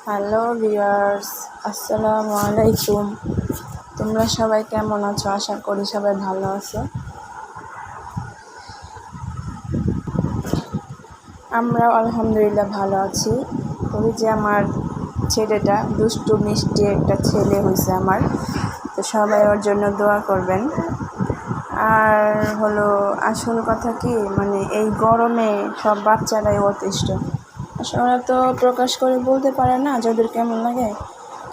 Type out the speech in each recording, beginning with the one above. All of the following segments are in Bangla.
হ্যালো ভিউয়ার্স, আসসালামু আলাইকুম। তোমরা সবাই কেমন আছো? আশা করি সবাই ভালো আছো। আমরা আলহামদুলিল্লাহ ভালো আছি। ওই যে আমার ছেলেটা দুষ্টু মিষ্টি একটা ছেলে হয়েছে আমার, তো সবাই ওর জন্য দোয়া করবেন। আর হলো আসল কথা কি, মানে এই গরমে সব বাচ্চারাই অতিষ্ঠ। আসলে ওরা তো প্রকাশ করে বলতে পারে না যাদের কেমন লাগে,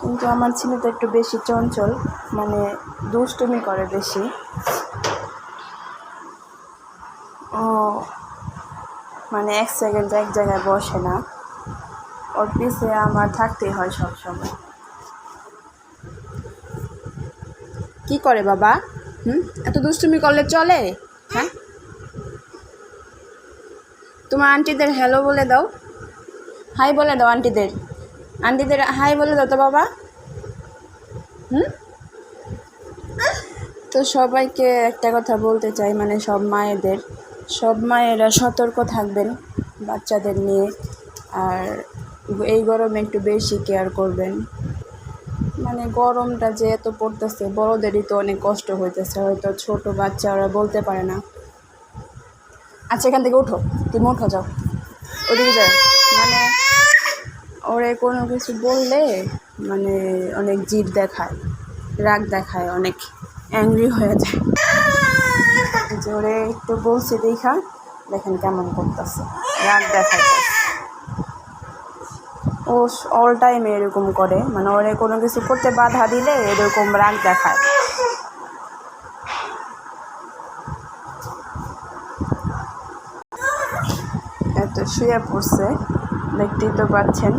কিন্তু আমার ছেলে তো একটু বেশি চঞ্চল, মানে দুষ্টুমি করে বেশি। ও মানে এক সেকেন্ড এক জায়গায় বসে না, ওর পিছে আমার থাকতেই হয় সব সময়। কি করে বাবা? এত দুষ্টুমি করলে চলে? হ্যাঁ, তোমার আন্টিদের হ্যালো বলে দাও, হাই বলে দাও আন্টিদের। আন্টিদের হাই বলে দাও তো বাবা। তো সবাইকে একটা কথা বলতে চাই, মানে সব মায়েরা সতর্ক থাকবেন বাচ্চাদের নিয়ে। আর এই গরমে একটু বেশি কেয়ার করবেন। মানে গরমটা যে এত পড়তেছে, বড়োদেরই তো অনেক কষ্ট হইতেছে, হয়তো ছোট বাচ্চা ওরা বলতে পারে না। আচ্ছা, এখান থেকে উঠো, তুমি উঠো, যাও ওদিকে যাও। মানে ওরে কোনো কিছু বললে মানে অনেক জিদ দেখায়, রাগ দেখায়, অনেক অ্যাংরি হয়ে যায়। যে ওরে একটু বলছি দেখা, দেখেন কেমন করতেছে, রাগ দেখাইতেছে। ও অল টাইম এরকম করে, মানে ওরে কোনো কিছু করতে বাধা দিলে এরকম রাগ দেখায়। এত শুয়ে পড়ছে, দেখতেই তো পাচ্ছেন,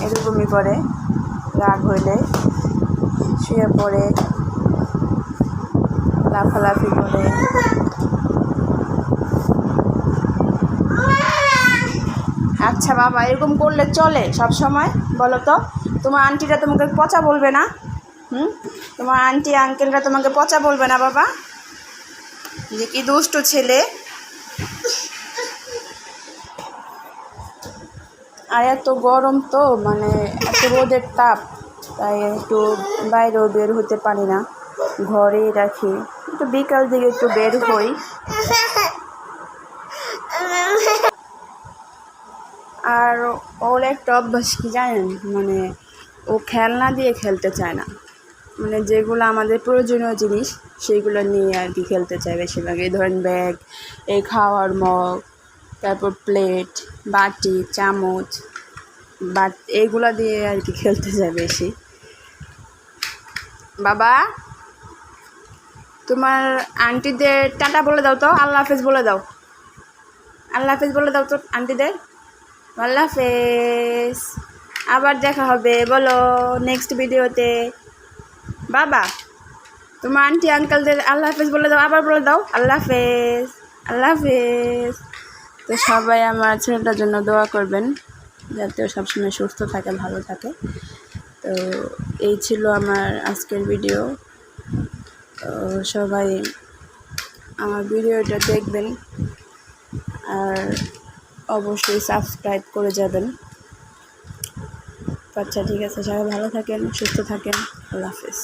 এরকমই করে রাগ হইলে শুয়ে পড়ে, লাফালাফি করে। আচ্ছা বাবা, এরকম করলে চলে সব সময়? বলো তো, তোমার আন্টিরা তোমাকে পচা বলবে না? তোমার আন্টি আঙ্কেলরা তোমাকে পচা বলবে না বাবা, যে কি দুষ্ট ছেলে? আর এত গরম তো, মানে এত রোদের তাপ, তাই একটু বাইরেও বের হতে পারি না, ঘরেই রাখি। একটু বিকাল দিকে একটু বের হই। আর ওর একটা অভ্যাস কি জানেন, মানে ও খেলনা দিয়ে খেলতে চায় না, মানে যেগুলো আমাদের প্রয়োজনীয় জিনিস সেইগুলো নিয়ে আর কি খেলতে চায় বেশিরভাগ। এই ধরেন ব্যাগ, এই খাওয়ার মগ, তারপর প্লেট, বাটি, চামচ, এইগুলা দিয়ে আর কি খেলতে চায় বেশি। বাবা, তোমার আন্টিদের টাটা বলে দাও তো, আল্লাহ হাফেজ বলে দাও। আল্লাহ হাফেজ বলে দাও তো আন্টিদের। আল্লাহ হাফেজ, আবার দেখা হবে বলো নেক্সট ভিডিওতে। বাবা, তোমার আন্টি আঙ্কেলদের আল্লাহ হাফেজ বলে দাও, আবার বলে দাও আল্লাহ হাফেজ। আল্লাহ হাফেজ। তো সবাই আমার ছেলেটার জন্য দোয়া করবেন, যাতে ও সবসময় সুস্থ থাকে, ভালো থাকে। তো এই ছিল আমার আজকের ভিডিও। তো সবাই আমার ভিডিওটা দেখবেন, আর অবশ্যই সাবস্ক্রাইব করে যাবেন। আচ্ছা, ঠিক আছে, সবাই ভালো থাকেন, সুস্থ থাকেন। আল্লাহ হাফেজ।